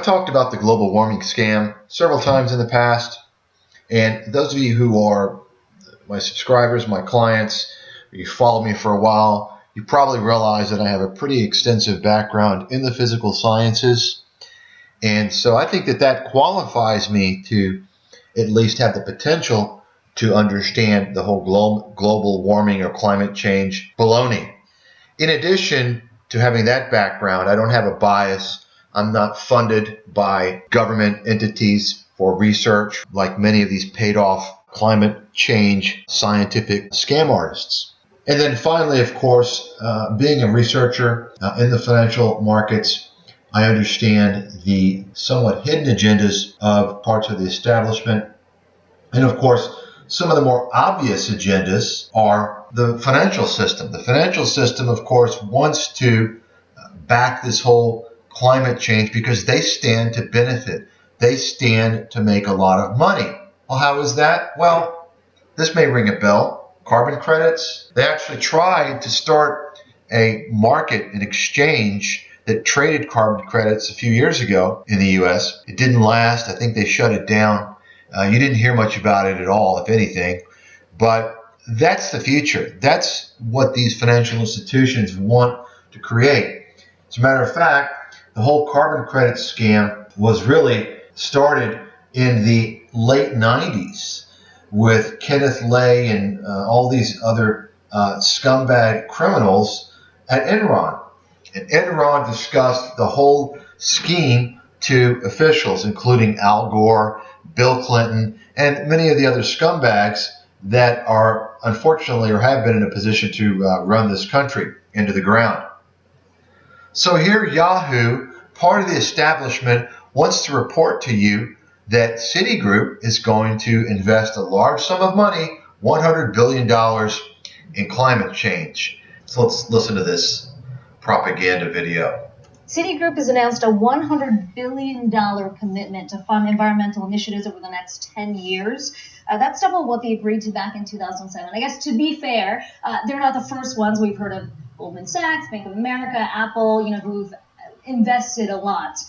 talked about the global warming scam several times in the past, and those of you who are my subscribers, my clients, you follow me for a while, you probably realize that I have a pretty extensive background in the physical sciences. And so I think that qualifies me to at least have the potential to understand the whole global warming or climate change baloney. In addition to having that background, I don't have a bias. I'm not funded by government entities for research like many of these paid off climate change scientific scam artists. And then finally, of course, being a researcher in the financial markets, I understand the somewhat hidden agendas of parts of the establishment. And of course, some of the more obvious agendas are the financial system. The financial system, of course, wants to back this whole climate change because they stand to benefit. They stand to make a lot of money. Well, how is that? Well, this may ring a bell. Carbon credits. They actually tried to start a market, an exchange that traded carbon credits a few years ago in the U.S. It didn't last. I think they shut it down. You didn't hear much about it at all, if anything. But that's the future. That's what these financial institutions want to create. As a matter of fact, the whole carbon credit scam was really started in the late 90s with Kenneth Lay and all these other scumbag criminals at Enron. And Enron discussed the whole scheme to officials, including Al Gore, Bill Clinton, and many of the other scumbags that are unfortunately or have been in a position to run this country into the ground. So here Yahoo, part of the establishment, wants to report to you that Citigroup is going to invest a large sum of money, $100 billion, in climate change. So let's listen to this propaganda video. Citigroup has announced a $100 billion commitment to fund environmental initiatives over the next 10 years. That's double what they agreed to back in 2007. I guess to be fair, they're not the first ones. We've heard of Goldman Sachs, Bank of America, Apple, who've invested a lot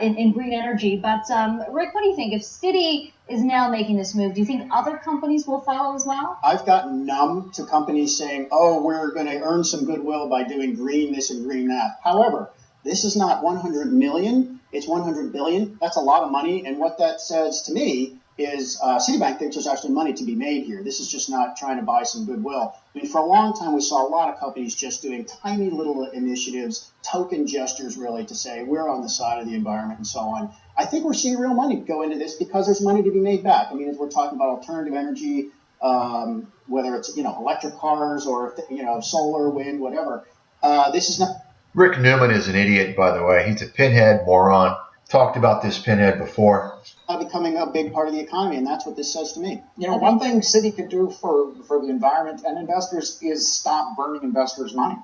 in green energy. But Rick, what do you think? If Citi is now making this move, do you think other companies will follow as well? I've gotten numb to companies saying, oh, we're going to earn some goodwill by doing green this and green that. However, this is not 100 million, it's 100 billion. That's a lot of money. And what that says to me is Citibank thinks there's actually money to be made here. This is just not trying to buy some goodwill. I mean, for a long time, we saw a lot of companies just doing tiny little initiatives, token gestures really to say we're on the side of the environment and so on. I think we're seeing real money go into this because there's money to be made back. I mean, as we're talking about alternative energy, whether it's, electric cars or, solar, wind, whatever, this is not. Rick Newman is an idiot, by the way. He's a pinhead moron. Talked about this pinhead before. Becoming a big part of the economy, and that's what this says to me. One thing Citi could do for the environment and investors is stop burning investors' money.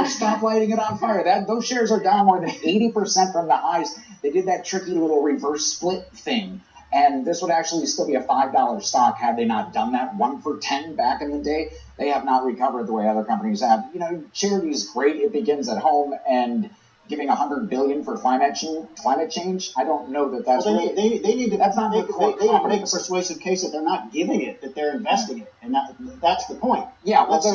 Stop lighting it on fire. Those shares are down more than 80% from the highs. They did that tricky little reverse split thing, and this would actually still be a $5 stock had they not done that 1 for 10 back in the day. They have not recovered the way other companies have. Charity is great. It begins at home, and giving $100 billion for climate change, I don't know that that's well, really. They need to. That's not they need to make a persuasive case that they're not giving it, that they're investing it, and that's the point. Yeah, let's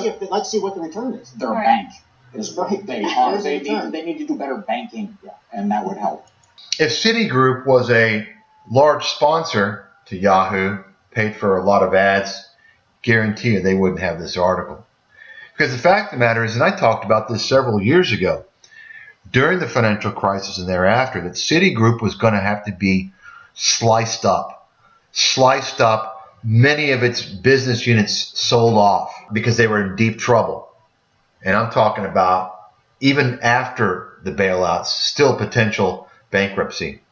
see what the return is. Their bank is right. They need to do better banking, and that would help. If Citigroup was a large sponsor to Yahoo, paid for a lot of ads, guarantee you they wouldn't have this article. Because the fact of the matter is, and I talked about this several years ago, during the financial crisis and thereafter, that Citigroup was going to have to be sliced up. Many of its business units sold off because they were in deep trouble. And I'm talking about even after the bailouts, still potential bankruptcy.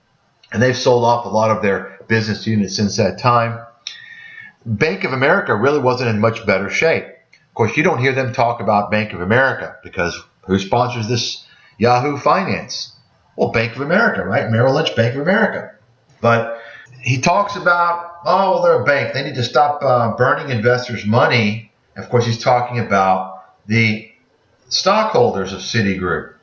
And they've sold off a lot of their business units since that time. Bank of America really wasn't in much better shape. Of course, you don't hear them talk about Bank of America because who sponsors this Yahoo Finance? Well, Bank of America, right? Merrill Lynch, Bank of America. But he talks about, they're a bank. They need to stop burning investors' money. Of course, he's talking about the stockholders of Citigroup.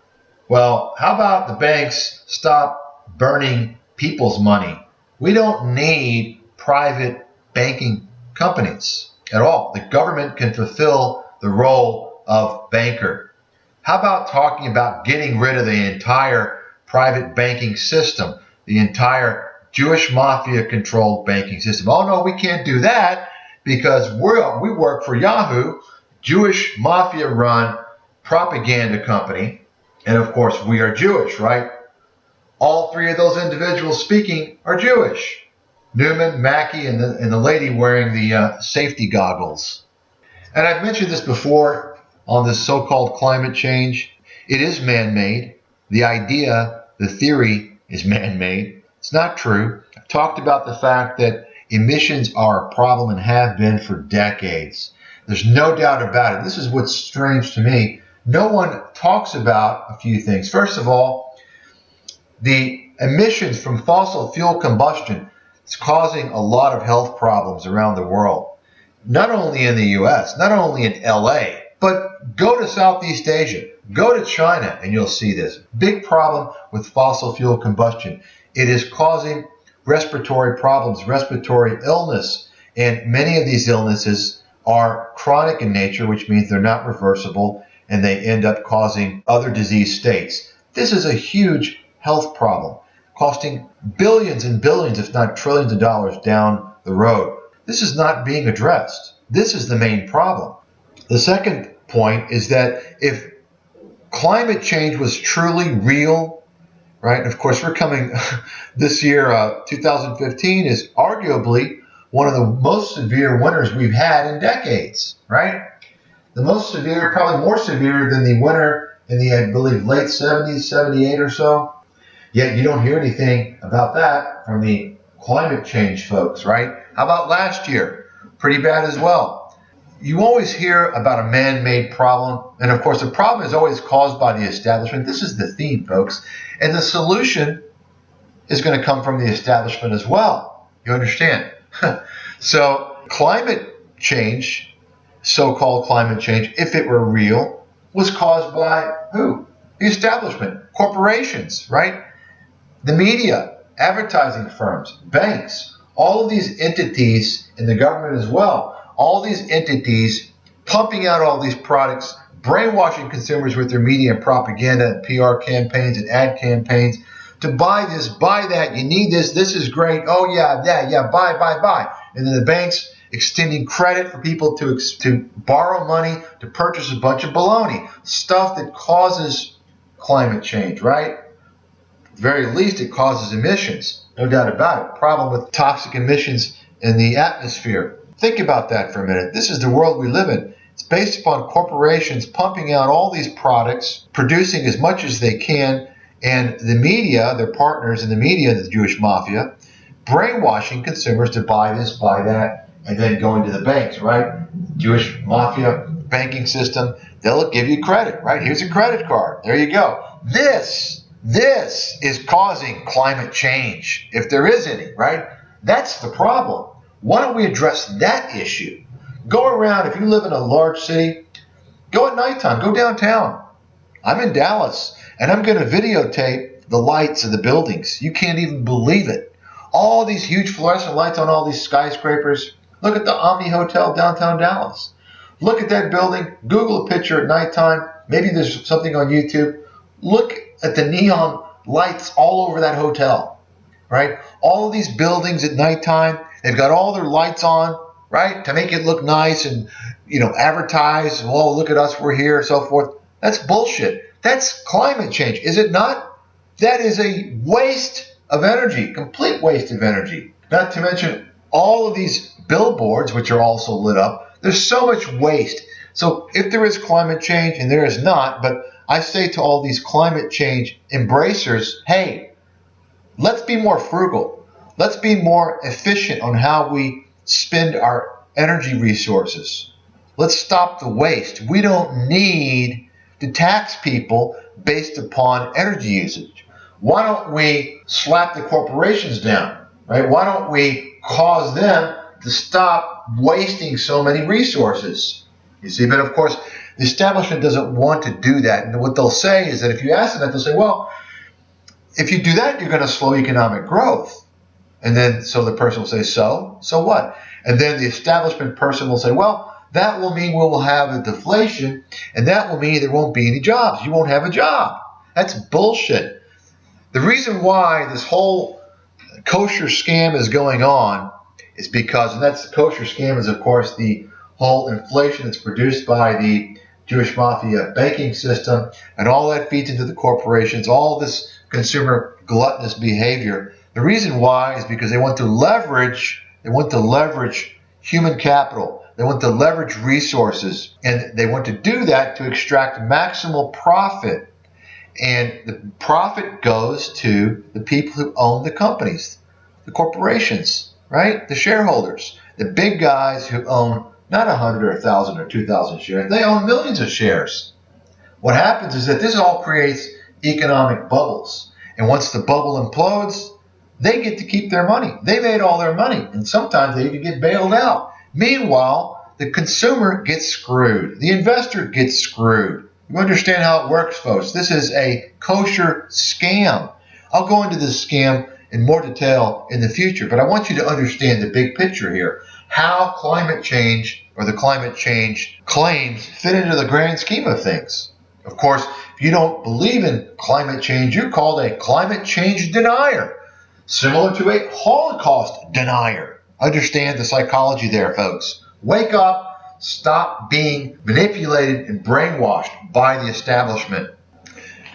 Well, how about the banks stop burning people's money. We don't need private banking companies at all. The government can fulfill the role of banker. How about talking about getting rid of the entire private banking system, the entire Jewish mafia-controlled banking system? Oh, no, we can't do that because we work for Yahoo, Jewish mafia-run propaganda company, and of course we are Jewish, right? All three of those individuals speaking are Jewish. Newman, Mackey, and the lady wearing the safety goggles. And I've mentioned this before on this so-called climate change. It is man-made. The idea, the theory is man-made. It's not true. I've talked about the fact that emissions are a problem and have been for decades. There's no doubt about it. This is what's strange to me. No one talks about a few things. First of all, the emissions from fossil fuel combustion is causing a lot of health problems around the world. Not only in the US, not only in LA, but go to Southeast Asia, go to China, and you'll see this. Big problem with fossil fuel combustion. It is causing respiratory problems, respiratory illness, and many of these illnesses are chronic in nature, which means they're not reversible, and they end up causing other disease states. This is a huge health problem, costing billions and billions, if not trillions of dollars down the road. This is not being addressed. This is the main problem. The second point is that if climate change was truly real, right, and of course we're coming this year, 2015 is arguably one of the most severe winters we've had in decades, right? The most severe, probably more severe than the winter in the, I believe, late 70s, 78 or so. Yet you don't hear anything about that from the climate change folks, right? How about last year? Pretty bad as well. You always hear about a man-made problem, and of course the problem is always caused by the establishment. This is the theme, folks. And the solution is going to come from the establishment as well. You understand? So climate change, so-called climate change, if it were real, was caused by who? The establishment, corporations, right? The media, advertising firms, banks, all of these entities, and the government as well, all these entities pumping out all these products, brainwashing consumers with their media and propaganda and PR campaigns and ad campaigns to buy this, buy that, you need this, this is great, oh yeah, buy. And then the banks extending credit for people to borrow money to purchase a bunch of baloney, stuff that causes climate change, right? At the very least, it causes emissions, no doubt about it. Problem with toxic emissions in the atmosphere. Think about that for a minute. This is the world we live in. It's based upon corporations pumping out all these products, producing as much as they can, and the media, their partners in the media, the Jewish mafia, brainwashing consumers to buy this, buy that, and then going to the banks, right? Jewish mafia banking system, they'll give you credit, right? Here's a credit card. There you go. This is causing climate change, if there is any, right? That's the problem. Why don't we address that issue? Go around, if you live in a large city, go at nighttime, go downtown. I'm in Dallas, and I'm going to videotape the lights of the buildings. You can't even believe it. All these huge fluorescent lights on all these skyscrapers. Look at the Omni Hotel downtown Dallas. Look at that building. Google a picture at nighttime. Maybe there's something on YouTube. Look at the neon lights all over that hotel, right? All of these buildings at nighttime, they've got all their lights on, right, to make it look nice and, advertise. Oh, look at us, we're here, so forth. That's bullshit. That's climate change, is it not? That is a waste of energy, complete waste of energy. Not to mention all of these billboards, which are also lit up. There's so much waste. So if there is climate change, and there is not, but I say to all these climate change embracers, hey, let's be more frugal. Let's be more efficient on how we spend our energy resources. Let's stop the waste. We don't need to tax people based upon energy usage. Why don't we slap the corporations down, right? Why don't we cause them to stop wasting so many resources? You see, but of course, the establishment doesn't want to do that. And what they'll say is that if you ask them that, they'll say, well, If you do that, you're going to slow economic growth. And then, so the person will say, so what? And then the establishment person will say, well, that will mean we will have a deflation, and that will mean there won't be any jobs. You won't have a job. That's bullshit. The reason why this whole kosher scam is going on is because, and that's the kosher scam is, of course, the whole inflation that's produced by the Jewish mafia banking system, and all that feeds into the corporations, all this consumer gluttonous behavior. The reason why is because they want to leverage human capital. They want to leverage resources, and they want to do that to extract maximal profit. And the profit goes to the people who own the companies, the corporations, right? The shareholders, the big guys who own not 100 or 1,000 or 2,000 shares. They own millions of shares. What happens is that this all creates economic bubbles. And once the bubble implodes, they get to keep their money. They made all their money, and sometimes they even get bailed out. Meanwhile, the consumer gets screwed. The investor gets screwed. You understand how it works, folks. This is a kosher scam. I'll go into this scam in more detail in the future, but I want you to understand the big picture here. How climate change or the climate change claims fit into the grand scheme of things. Of course, if you don't believe in climate change, you're called a climate change denier, similar to a Holocaust denier. Understand the psychology there, folks. Wake up. Stop being manipulated and brainwashed by the establishment.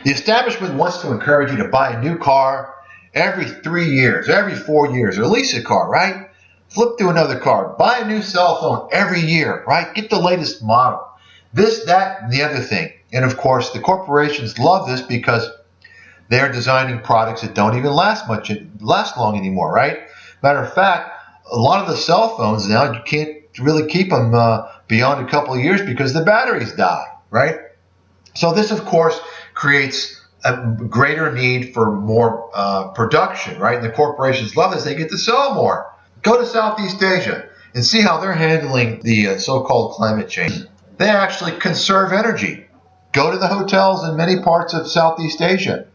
The establishment wants to encourage you to buy a new car every 3 years, every 4 years, or lease a car, right? Flip to another car. Buy a new cell phone every year, right? Get the latest model. This, that, and the other thing. And of course, the corporations love this because they're designing products that don't even last long anymore, right? Matter of fact, a lot of the cell phones now, you can't really keep them beyond a couple of years because the batteries die, right? So this, of course, creates a greater need for more production, right? And the corporations love this. They get to sell more. Go to Southeast Asia and see how they're handling the so-called climate change. They actually conserve energy. Go to the hotels in many parts of Southeast Asia.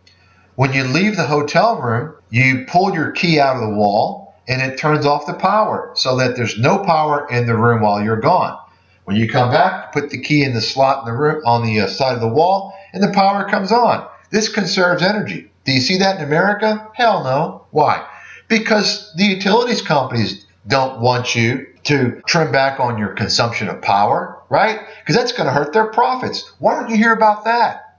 When you leave the hotel room, you pull your key out of the wall, and it turns off the power so that there's no power in the room while you're gone. When you come back, put the key in the slot in the room on the side of the wall, and the power comes on. This conserves energy. Do you see that in America? Hell no. Why? Because the utilities companies don't want you to trim back on your consumption of power, right? Because that's going to hurt their profits. Why don't you hear about that?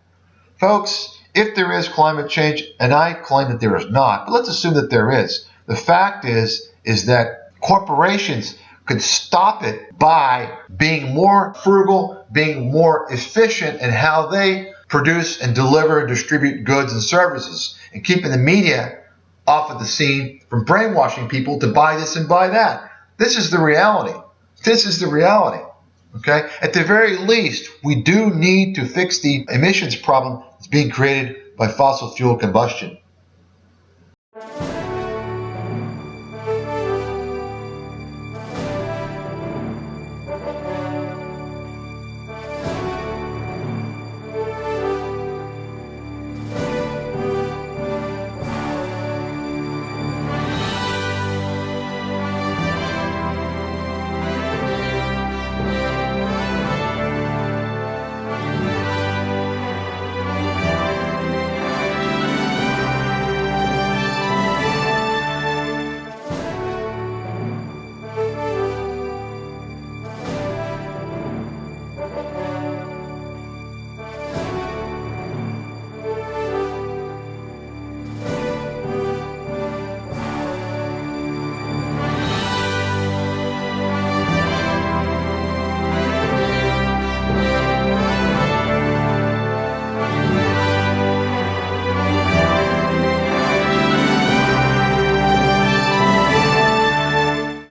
Folks, if there is climate change, and I claim that there is not, but let's assume that there is, the fact is that corporations could stop it by being more frugal, being more efficient in how they produce and deliver and distribute goods and services, and keeping the media off of the scene from brainwashing people to buy this and buy that. This is the reality. This is the reality. Okay? At the very least, we do need to fix the emissions problem that's being created by fossil fuel combustion.